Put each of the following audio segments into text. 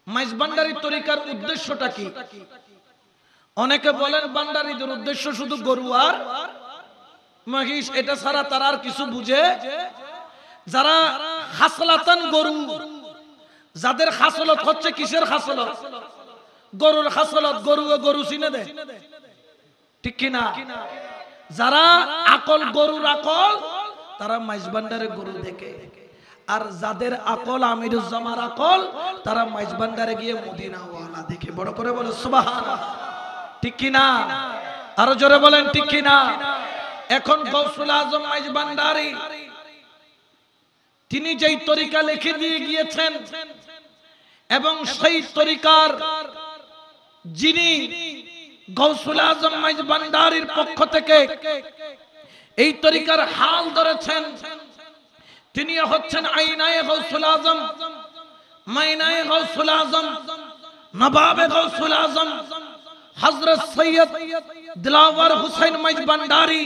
মাইজভান্ডারী তরিকার উদ্দেশ্যটা কি? অনেকে বলেন ভান্ডারীদের উদ্দেশ্য শুধু গরু আর মহিষ, এটা ছাড়া তারা আর কিছু বুঝে। যারা খাসলাতান গরু, যাদের খাসলত হচ্ছে কিসের খাসলত? গরুর খাসলত। গরু চিনে দেয়, ঠিক কিনা? যারা আকল, গরুর আকল, তারা মাইজভান্ডারে গরু দেখে। আর যাদের আকল আমিরুজ্জামার আকল, তারা মাইজভান্ডারে গিয়ে মদিনাওয়ালা দেখে। বড় করে বলে সুবহানাল্লাহ, ঠিক কিনা? আরো জোরে বলেন ঠিক কিনা? এখন গৌসুল আজম মাইজভান্ডারী তিনি যেই তরিকা লিখে দিয়ে গিয়েছেন এবং সেই তরিকার যিনি গৌসুল আজম মাইজভান্ডারীর পক্ষ থেকে এই তরিকার হাল ধরেছেন, তিনি হচ্ছেন আইনায়ে গৌসুল আজম, মাইনায়ে গৌসুল আজম, নবাবে গৌসুল আজম হযরত সৈয়দ দিলাওয়ার হুসাইন মাইজভান্ডারী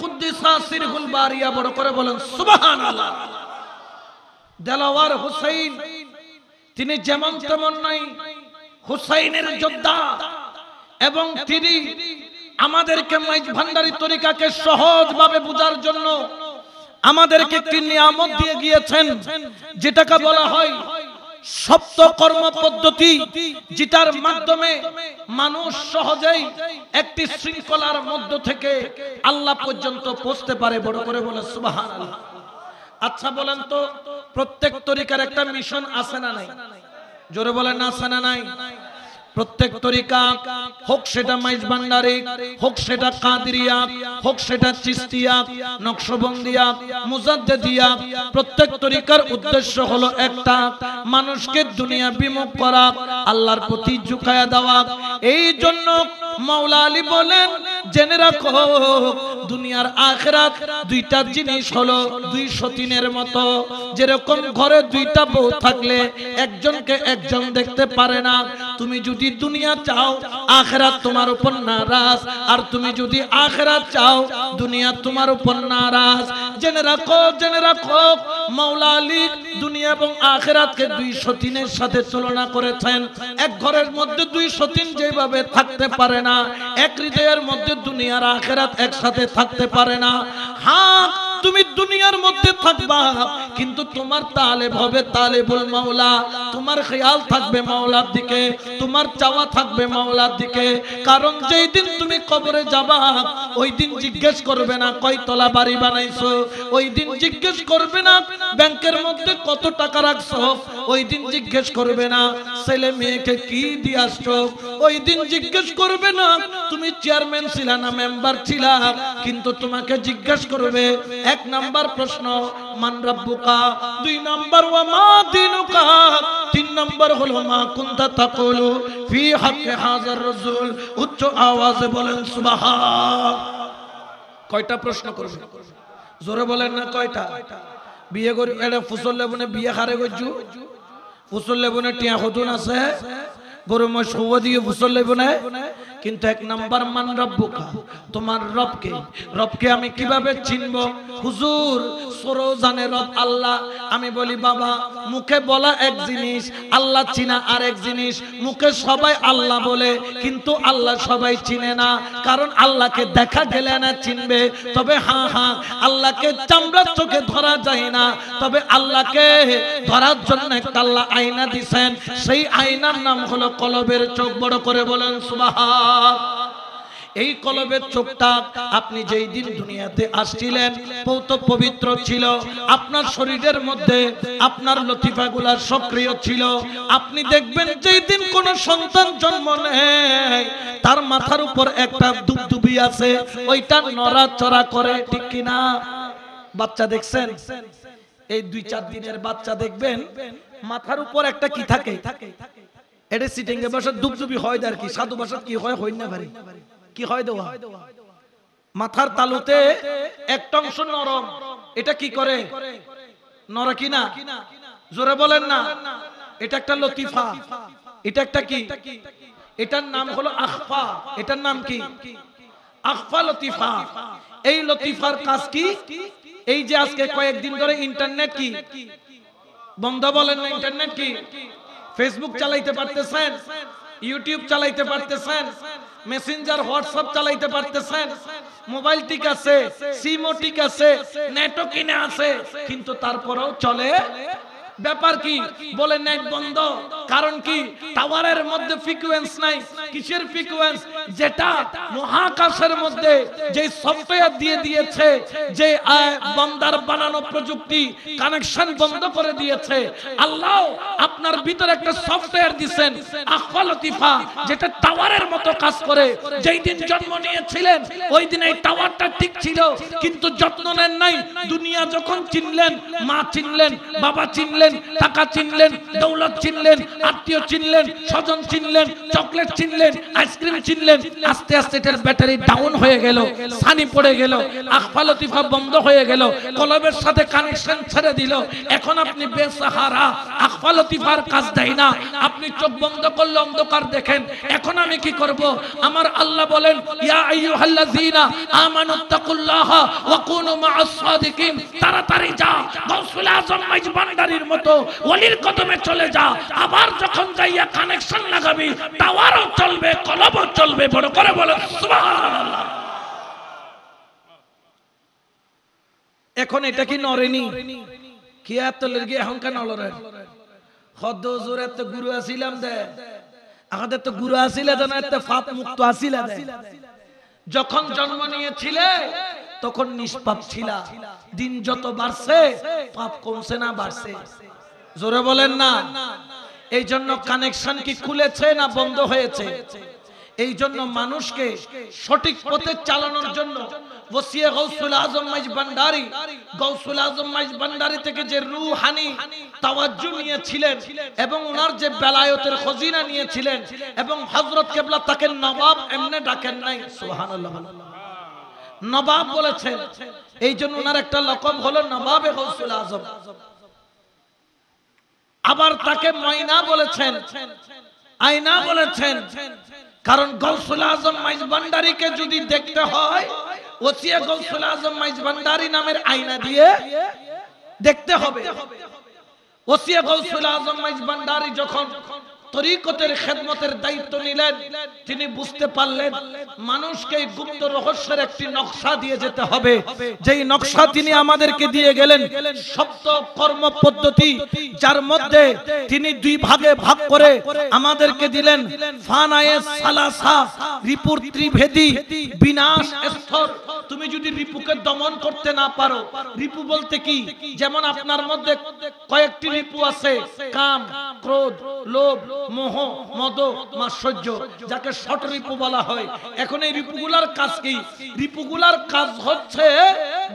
কুদ্দিসা সিরহুল বারিয়া। বড় করে বলেন সুবহানাল্লাহ। দিলাওয়ার হুসাইন তিনি যেমন তেমন নাই, হুসাইনের যোদ্ধা, এবং তিনি আমাদেরকে মাইজভান্ডারী তরিকাকে সহজভাবে বোঝার জন্য আমাদেরকে একটি নিয়ামত দিয়ে গিয়েছেন, যেটাকে বলা হয় সপ্ত কর্ম পদ্ধতি, যেটার মাধ্যমে মানুষ সহজেই একটি শৃঙ্খলার মধ্য থেকে আল্লাহ পর্যন্ত পৌঁছতে পারে। বড় করে বলে সুবহানাল্লাহ। আচ্ছা বলেন তো, প্রত্যেক তরিকার একটা মিশন আছে না নাই? জোরে বলেন আছে না নাই? প্রত্যেক তরিকা, হোক সেটা মাইজভান্ডারী, হোক সেটা কাদেরিয়া, হোক সেটা চিশতিয়া, নকশবন্দিয়া, মুজাদ্দিদিয়া, প্রত্যেক তরিকার উদ্দেশ্য হলো একটা, মানুষকে দুনিয়া বিমুখ করা, আল্লাহর প্রতি ঝুঁকায়া দেওয়া। এই জন্য মাওলা আলী বলেন, জেনে রাখো দুনিয়ার আখিরাত দুইটা জিনিস হলো দুই সতীনের মতো। যেরকম ঘরে দুইটা বউ থাকলে একজনকে একজন দেখতে পারে না, তুমি যদি দুনিয়া চাও আখিরাত তোমার উপর নারাজ, আর তুমি যদি আখিরাত চাও দুনিয়া তোমার উপর নারাজ। জেনে রাখো, জেনে রাখো, মাওলা আলী দুনিয়া এবং আখিরাতকে দুই সতীনের সাথে তুলনা করেছেন। এক ঘরের মধ্যে দুই সতীন যেভাবে থাকতে পারে না, এক হৃদয়ের মধ্যে দুনিয়ার আখিরাত একসাথে থাকতে পারে না। হ্যাঁ, তুমি দুনিয়ার মধ্যে থাকবা, কিন্তু তোমার তালেব হবে তালেবুল মাওলা, তোমার খেয়াল থাকবে মাওলার দিকে, তোমার চাওয়া থাকবে মাওলার দিকে। কারণ যেই দিন তুমি কবরে যাবা, ওই দিন জিজ্ঞেস করবে না কয়তলা বাড়ি বানাইছো, ওই দিন জিজ্ঞেস করবে না ব্যাংকের মধ্যে কত টাকা রাখছো, ওই দিন জিজ্ঞেস করবে না ছেলে মেয়েকে কি দিয়ে আসছো, ওই দিন জিজ্ঞেস করবে না তুমি চেয়ারম্যান ছিলা না মেম্বার ছিলা, কিন্তু তোমাকে জিজ্ঞেস করবে এক নাম্বার প্রশ্ন মান রাব্বুকা, দুই নাম্বার ওয়া মা দিনুকা, তিন নাম্বার হলো মা কুনতা তাকুলু ফি হাক্কি হাযার রাসূল। উচ্চ আওয়াজে বলেন সুবহান। কয়টা প্রশ্ন করবে? জোরে বলেন না কয়টা? বিয়ে করি এটা ফুসল লেবনে বিয়ে হারে গজু, ফুসল লেবনে টিয়া হতুন আছে, গরু মই সৌয়া দিয়ে ফুসল লেবনে। কিন্তু এক নাম্বার মান রব্বুকা, তোমার রবকে, রবকে আমি কিভাবে চিনবো? হুজুর সরো জানে রব আল্লাহ। আমি বলি বাবা, মুখে বলা এক জিনিস, আল্লাহ চিনা আরেক জিনিস। মুখে সবাই আল্লাহ বলে, কিন্তু আল্লাহ সবাই চিনে না, কারণ আল্লাহকে দেখা গেলে না চিনবে। তবে হ্যাঁ হ্যাঁ, আল্লাহকে চামড়ার চোখে ধরা যায় না, তবে আল্লাহকে ধরার জন্য একটা আল্লাহ আয়না দিছেন, সেই আয়নার নাম হলো কলবের চোখ। বড় করে বলেন সুবহান। এই কলবের চোখটা আপনি যেই দিন দুনিয়াতে আসছিলেন পৌত পবিত্র ছিল, আপনার শরীরের মধ্যে আপনার লতিফাগুলা সক্রিয় ছিল। আপনি দেখবেন যেই দিন কোন সন্তান জন্ম নেয় তার মাথার উপর একটা দুবদুবি আছে, ওইটা নড়াচড়া করে, ঠিক কিনা? বাচ্চা দেখছেন? এই 2-4 দিনের বাচ্চা দেখবেন মাথার উপর একটা কি থাকে, এটা সিটিংয়ে বসে দুবদুবি হয়। আর কি সাধু ভাষা কি হয়, হই না ভারী কি হয় দেওয়া, মাথার তালুতে একটা অংশ নরম, এটা কি করে নড়ে কিনা? জোরে বলেন না। এটা একটা লতিফা, এটা একটা কি, এটার নাম হলো আখফা। এটার নাম কি? আখফা লতিফা। এই লতিফার কাজ কি? এই যে আজকে কয়েকদিন ধরে ইন্টারনেট কি বন্ধ, বলেন না ইন্টারনেট কি ফেসবুক চালাইতে পারতেছেন, ইউটিউব চালাইতে পারতেছেন, মেসেঞ্জার হোয়াটসঅ্যাপ চালাইতে পারতেছেন, মোবাইল ঠিক আছে, সিমও ঠিক আছে, নেটও কিনে আছে, কিন্তু তারপরেও চলে। ব্যাপার কি? বলে নেট বন্ধ। কারণ কি? টাওয়ারের মধ্যে ফ্রিকোয়েন্স নাই। কিসের ফ্রিকোয়েন্স? যেটা মহাকাশের মধ্যে যে সফটওয়্যার দিয়ে দিয়েছে, যে বান্দার বানানো প্রযুক্তি কানেকশন বন্ধ করে দিয়েছে। আল্লাহ আপনার ভিতরে একটা সফটওয়্যার দিবেন আখফা লতিফা, যেটা টাওয়ারের মতো কাজ করে। যেই দিন জন্ম নিয়েছিলেন ওই দিন এই টাওয়ারটা ঠিক ছিল, কিন্তু যত্ন নেন নাই। দুনিয়া যখন চিনলেন, মা চিনলেন, বাবা চিনলেন, টাকা চিনলেন, দৌলত চিনলেন, আত্মীয় চিনলেন, স্বজন চিনলেন, চকলেট চিনলেন, আইসক্রিম চিনলেন। আস্তে আস্তে এটার ব্যাটারি ডাউন হয়ে গেল, সানি পড়ে গেল, আখফা লতিফা বন্ধ হয়ে গেল, কলবের সাথে কানেকশন ছেড়ে দিল। এখন আপনি বেসাহারা, আখফা লতিফার কাজ দেয় না। আপনি চোখ বন্ধ করলে অন্ধকার দেখেন। এখন আমি কি করব? আমার আল্লাহ বলেন, ইয়া আইয়ুহাল্লাযীনা আমানুত্তাকুল্লাহা ওয়া কুনু মা'আস সাদিকিন। তাড়াতাড়ি যা, গাউসুল আজম মাইজ ভান্ডারীর মতো ওলির কদমে চলে যা। আবার যখন যাইয়া কানেকশন লাগাবি, টাওয়ারও চলবে, কলবও চলবে। বড় করে বলো সুবহানাল্লাহ। এখন এটা কি নরেনি? কি এত লেগে এখন কেন নরে? খদ্দ হুজুর এত গুরু আছিলাম দে, আমাদের তো গুরু আসিলে না, এত পাপ মুক্ত আসিলা দে। যখন জন্ম নিয়েছিলে তখন নিষ্পাপ ছিলা। দিন যত বাড়ছে পাপ কমছে না বাড়ছে? জোরে বলেন না। এই জন্য কানেকশন কি খুলেছে না বন্ধ হয়েছে? এই জন্য মানুষকে সঠিক পথে চালানোর জন্য ওসিয়ে গাউসুল আজম মাইজ ভান্ডারী, গাউসুল আজম মাইজ ভান্ডারী থেকে যে রূহানি তাওয়াজ্জু নিয়েছিলেন এবং ওনার যে বেলায়েতের খজিনা নিয়েছিলেন, এবং হযরত কিবলা তাকে নবাব এমনি ডাকেন নাই, সুবহানাল্লাহ, নবাব বলেছেন। এই জন্য ওনার একটা লকব হলো নবাবে গাউসুল আজম। আবার তাকে ময়না বলেছেন, আয়না বলেছেন। কারণ গাউসুল আজম মাইজ ভান্ডারীকে যদি দেখতে হয়, ওসিয়া গাউসুল আজম মাইজ ভান্ডারী নামের আয়না দিয়ে দেখতে হবে। ওসিয়া গাউসুল আজম মাইজ ভান্ডারী যখন তরিকতের খেদমতের দায়িত্ব নিলেন, তিনি বুঝতে পারলেন মানুষকে গুপ্ত রহস্যের একটি নকশা দিয়ে যেতে হবে। যেই নকশা তিনি আমাদেরকে দিয়ে গেলেন সপ্ত কর্ম পদ্ধতি, যার মধ্যে তিনি দুই ভাগে ভাগ করে আমাদেরকে দিলেন ফানায়ে সালাসা, রিপুর ত্রিভেদী বিনাশ স্তর। তুমি যদি রিপুকে দমন করতে না পারো, রিপু বলতে কি? যেমন আপনার মধ্যে কয়েকটি রিপু আছে, কাম, ক্রোধ, লোভ, মোহ, মদ, মাৎসর্য, যাকে ষট রিপু বলা হয়। এখন এই রিপুগুলার কাজ কি? রিপুগুলার কাজ হচ্ছে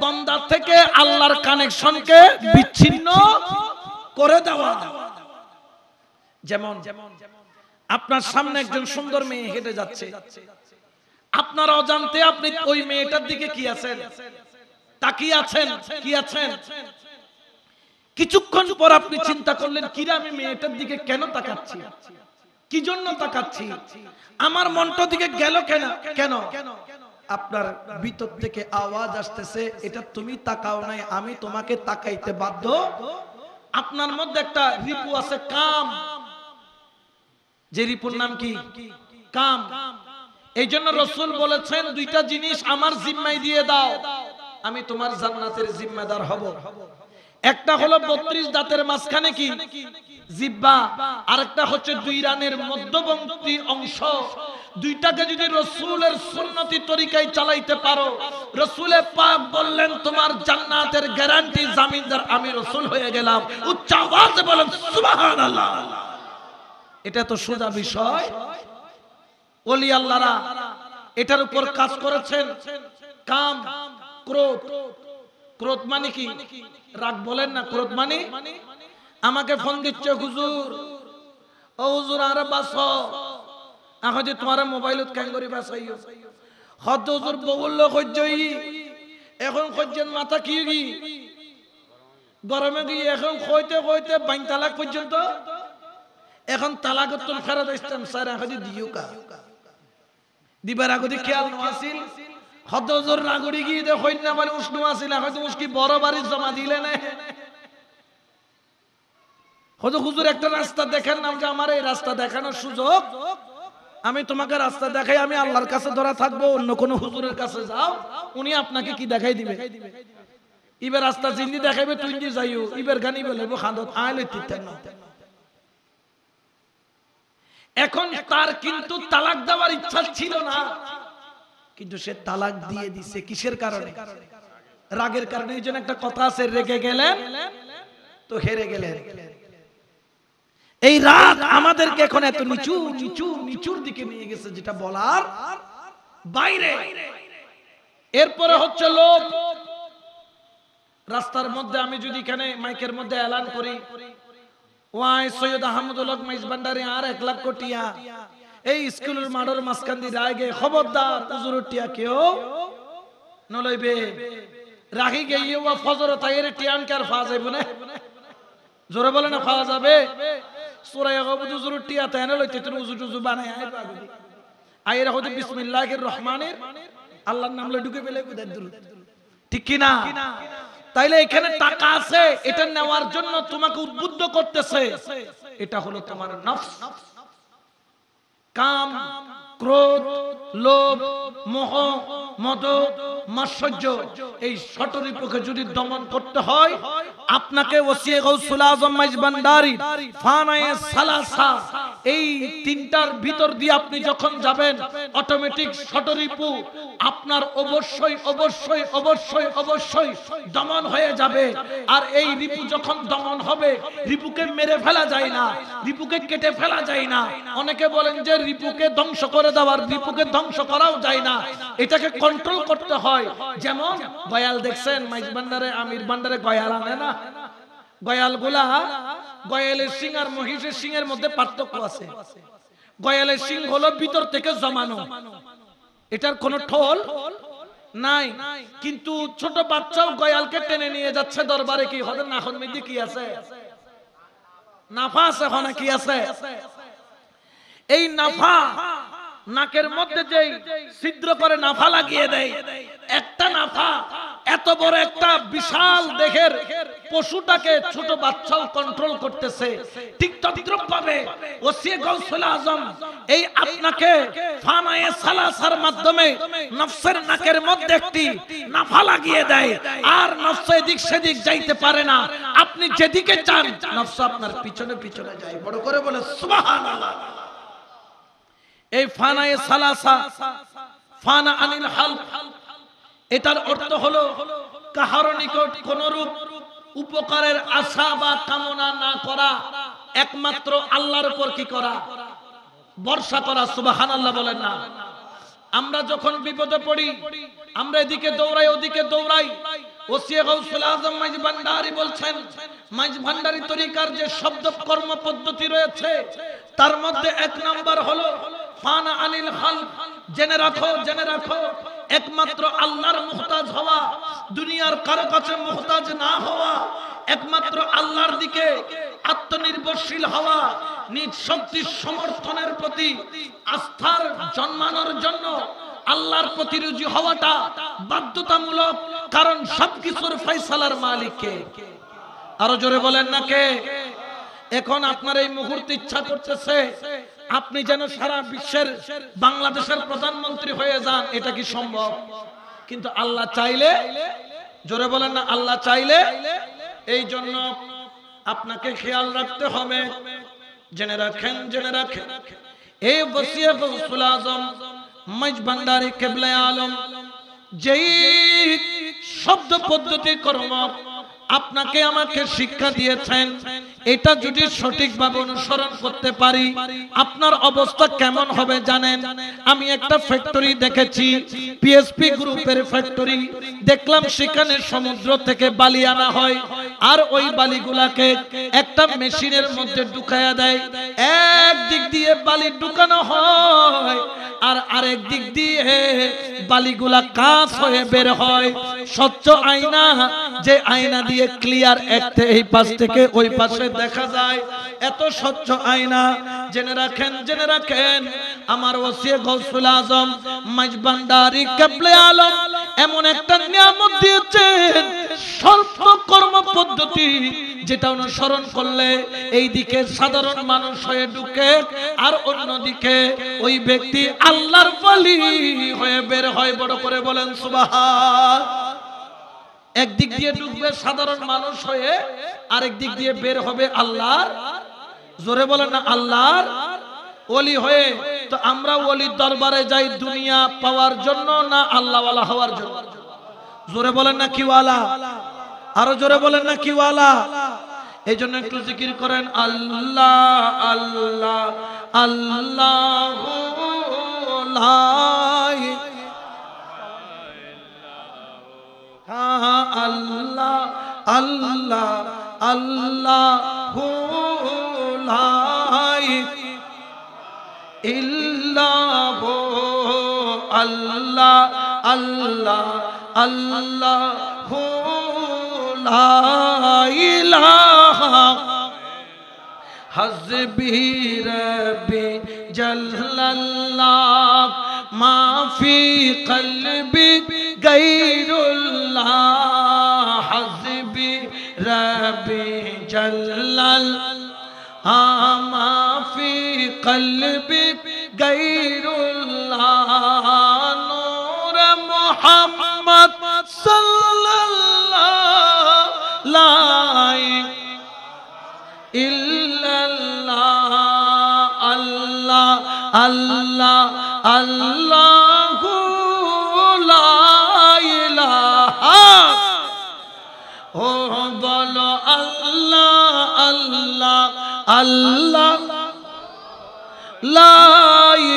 বান্দা থেকে আল্লাহর কানেকশনকে বিচ্ছিন্ন করে দেওয়া। যেমন আপনার সামনে একজন সুন্দর মেয়ে হেঁটে যাচ্ছে, আপনার অজান্তে আপনি ওই মেয়েটার দিকে কি আছেন? তাকিয়ে আছেন। কি আছেন? কিছুক্ষণ পর আপনি চিন্তা করলেন, কিরে আমি মেয়েটার দিকে কেন তাকাচ্ছি? কি জন্য তাকাচ্ছি? আমার মনটা দিকে গেল কেন? কেন? আপনার ভিতর থেকে আওয়াজ আসতেছে, এটা তুমি তাকাও নাই, আমি তোমাকে তাকাইতে বাধ্য। আপনার মধ্যে একটা রিপু আছে, কাম। যে রিপুর নাম কি? কাম। এই জন্য রাসূল বলেছেন, দুইটা জিনিস আমার জিম্মায় দিয়ে দাও, আমি তোমার জান্নাতের জিম্মাদার হব। একটা হলো 32 দাঁতের মাঝখানে কি? জিহ্বা। আরেকটা হচ্ছে দুই রানের মধ্যবর্তী অংশ। দুইটাকে যদি রাসূলের সুন্নতি তরিকায় চালাইতে পারো, রাসূলে পাক বললেন তোমার জান্নাতের গ্যারান্টি, জামিনদার আমি রাসূল হয়ে গেলাম। উচ্চ আওয়াজে বলেন সুবহানাল্লাহ। এটা তো সোজা বিষয়। ওলি আল্লাহরা এটার উপর কাজ করেছেন। কাম, ক্রোধ। ক্রোধ মানে কি? রাগ বলেন না, ক্রোধ মানে আমাকে ফোন দিচ্ছে, হুজুর, ও হুজুর আরে বাসো, এখন যে তোমার মোবাইলত কেন করি বাসাইও, হদ হুজুর বললো কইজই, এখন কইছেন মাথা কি গরমে গিয়ে এখন কইতে কইতে 22 তালাক পর্যন্ত। এখন তালাকত তো ফেরত আসতাম স্যার, এখন দিও কা দিবার আগে খেয়াল নছিল। হদ হুজুর রাগুড়ি গিয়ে দে কইন না বলে উষ্ণ আছিল, এখন উস্কি বড় বাড়ি জমা দিলে না। হুজুর একটা রাস্তা দেখেন না, যে আমার এই রাস্তা দেখানোর সুযোগ, আমি তোমাকে রাস্তা দেখাই, আমি আল্লাহর কাছে ধরা থাকবো, অন্য কোন হুজুরের কাছে যাও, উনি আপনাকে কি দেখাই দিবে? ইবে রাস্তা জিন্দি দেখাইবে, তুই দি যাইও, ইবের গানি বলবো খাদত আইলে তিতেন না। এখন তার কিন্তু তালাক দেওয়ার ইচ্ছা ছিল না, কিন্তু সে তালাক দিয়ে দিছে কিসের কারণে? রাগের কারণে। এই জন্য একটা কথা আছে, রেগে গেলেন তো হেরে গেলেন। এই রাগ আমাদেরকে এখন এত নিচু নিচু নিচুর দিকে নিয়ে গেছে, যেটা বলার বাইরে। এরপরে হচ্ছে লোভ। রাস্তার মধ্যে আমি যদি এখানে মাইকের মধ্যে এলান করি, ওয়াই সৈয়দ আহমদুল হক মাইজ ভান্ডারী আর 1 লাখ টিয়া এই স্কুলের মাঠের মাঝখান দিয়ে রায় গে, খবরদার হুজুরের টিয়া কেউ নলইবে। রাখি গিয়ে ওয়া ফজর তাইয়ের টিয়ান কার ফা যাইব না? জোরে বলে না খাওয়া যাবে? সূরা গবুদ হুজুরের টিয়া তাইনে লইতে তুই উজু টুজু বানায় আইবা গদি আইরা হতে বিসমিল্লাহির রহমানির, আল্লাহর নাম লই ঢুকে ফেলে বুদার দুরুদ, ঠিক কি না? তাইলে এখানে টাকা আছে, এটা নেওয়ার জন্য তোমাকে উদ্বুদ্ধ করতেছে, এটা হলো তোমার নফস। কাম, ক্রোধ, লোভ, মোহ, মদ, মাৎসর্য, এই ষটরিপুকে যদি দমন করতে হয়, আপনাকে ওসিয়ে গাউসুল আজম মাইজ ভান্ডারী ফানায়ে সালাসা এই তিনটার ভিতর দিয়ে আপনি যখন যাবেন, অটোমেটিক ষটরিপু আপনার অবশ্যই অবশ্যই অবশ্যই অবশ্যই দমন হয়ে যাবে। আর এই রিপু যখন দমন হবে, রিপুকে মেরে ফেলা যায় না, রিপুকে কেটে ফেলা যায় না। অনেকে বলেন যে রিপুকে ধ্বংস করে দেওয়ার, রিপুকে ধ্বংস করাও যায় না, এটাকে কন্ট্রোল করতে হয়। যেমন গয়াল দেখছেন মাইজ ভান্ডারে, আমির ভান্ডারে গয়াল আনে না? গয়াল গুলা, গয়ালের সিং আর মহিষের সিং এর মধ্যে পার্থক্য আছে। গয়ালের সিং হলো ভিতর থেকে জমানো, এটার কোনো ঠোল নাই, কিন্তু ছোট বাচ্চাও গয়ালকে টেনে নিয়ে যাচ্ছে দরবারে। কি হবে? নাখন মধ্যে কি আছে? নাফা আছে। ওখানে কি আছে? এই নাফা নাকের মধ্যে যেই ছিদ্র করে নাফা লাগিয়ে দেয়, একটা নাফা এত বড় একটা বিশাল দেহের পশুটাকে ছোট বাচ্চাও কন্ট্রোল করতেছে। ঠিক তদ্রূপভাবে ওসিয়ে গাউসুল আজম এই আপনাকে ফানায়ে সালাসার মাধ্যমে নফসের নাকের মধ্যে একটি নাফা লাগিয়ে দেয়, আর নফস এদিক সেদিক যাইতে পারে না। আপনি যেদিকে চান নফস আপনার পিছনে পিছনে যায়। বড় করে বলে সুবহানাল্লাহ। এই ফানায়ে সালাসা, ফানা আনিল হালক, এটার অর্থ হলো কাহার নিকট কোন রূপ উপকারের আশা বা কামনা না করা, একমাত্র আল্লাহর উপর কি করা? ভরসা করা। সুবহানাল্লাহ বলেন না? আমরা যখন বিপদে পড়ি, আমরা এদিকে দৌড়াই ওদিকে দৌড়াই। ওসিয়ে গাউসুল আজম মাইজ ভান্ডারী বলছেন, মাইজ ভান্ডারী তরিকার যে শব্দ কর্ম পদ্ধতি রয়েছে, তার মধ্যে 1 নাম্বার হলো ফানা আনিল হালক। জেনে রাখো, জেনে রাখো, একমাত্র আল্লাহর মুহতাজ হওয়া, দুনিয়ার কারো কাছে মুহতাজ না হওয়া, একমাত্র আল্লাহর দিকে আত্মনির্ভরশীল হওয়া, নিজ শক্তির সমর্থনের প্রতি আস্থার জন্মানোর জন্য আল্লাহর প্রতি রুজু হওয়াটা বাধ্যতামূলক। কারণ সবকিছুর ফয়সালার মালিক কে? আরো জোরে বলেন না কে? এখন আপনার এই মুহূর্তে ইচ্ছা করতেছে আপনি যেন সারা বিশ্বের, বাংলাদেশের প্রধানমন্ত্রী হয়ে যান। এটা কি সম্ভব? কিন্তু আল্লাহ চাইলে, জোরে বলেন না, আল্লাহ চাইলে। এই জন্য আপনাকে খেয়াল রাখতে হবে। জেনে রাখেন, জেনে রাখেন, এই ওসিয়ে গাউসুল আজম মাইজ ভান্ডারী কিবলা আলম যেই শব্দ পদ্ধতি কর্ম আপনাকে আমাকে শিক্ষা দিয়েছেন, এটা যদি সঠিকভাবে অনুসরণ করতে পারি, আপনার অবস্থা কেমন হবে জানেন? আমি একটা ফ্যাক্টরি দেখেছি, পিএসপি গ্রুপের ফ্যাক্টরি দেখলাম। সেখানে সমুদ্র থেকে বালি আনা হয়, আর ওই বালিগুলাকে একটা মেশিনের মধ্যে ঢুকায়া দেয়। এক দিক দিয়ে বালি ঢুকানো হয়, আর আরেক দিক দিয়ে বালিগুলা কাঁচ হয়ে বের হয়। স্বচ্ছ আয়না, যে আয়না দিয়ে ক্লিয়ার একটা এই পাশ থেকে ওই পাশে দেখা যায়, এত স্বচ্ছ আয়না। জেনে রাখেন, জেনে রাখেন, আমার ওসিয়ে গাউসুল আজম মাইজ ভান্ডারী কিবলা আলম এমন একটা নিয়ামত দিয়েছেন, স্বল্প কর্ম পদ্ধতি, যেটা অনুসরণ করলে এই দিকে সাধারণ মানুষ হয়ে ঢুকে আর অন্যদিকে ওই ব্যক্তি আল্লাহর ওলি হয়ে বের হয়। বড় করে বলেন সুবহান। একদিক দিয়ে ঢুকবে সাধারণ মানুষ হয়ে, আরেক দিক দিয়ে বের হবে আল্লাহর, জোরে বলেন না, আল্লাহর ওলি হয়ে। তো আমরা ওলির দরবারে যাই দুনিয়া পাওয়ার জন্য না আল্লাহ ওয়ালা হওয়ার জন্য? জোরে বলেন না কি ওয়ালা, আরো জোরে বলেন না কি ওয়ালা। এই জন্য একটু জিকির করেন আল্লাহ আল্লাহ আল্লাহ আল্লাহ আল্লাহ আল্লাহ ইল্লাহ আল্লাহ আল্লাহ আল্লাহ লা ইলাহা হাসবি রব্বি জাল্লাল্লাহ মা ফি কলবি গায়রুল্লাহ হাসবি রব্বি জাল্লাল্লাহ মা ফি কলবি গায়রুল্লাহ নূর মুহাম্মদ সাল্লাল্লাহু লা ইল্লাল্লাহ আল্লাহ আল্লাহ আল্লাহু লা ইলাহা। ও বলো আল্লাহ আল্লাহ আল্লাহ লা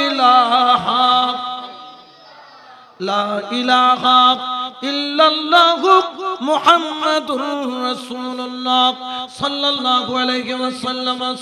ইলাহা লা ইলাহা ইল্লাল্লাহু মুহাম্মাদুর রাসূলুল্লাহ সাল্লাল্লাহু আলাইহি ওয়াসাল্লাম।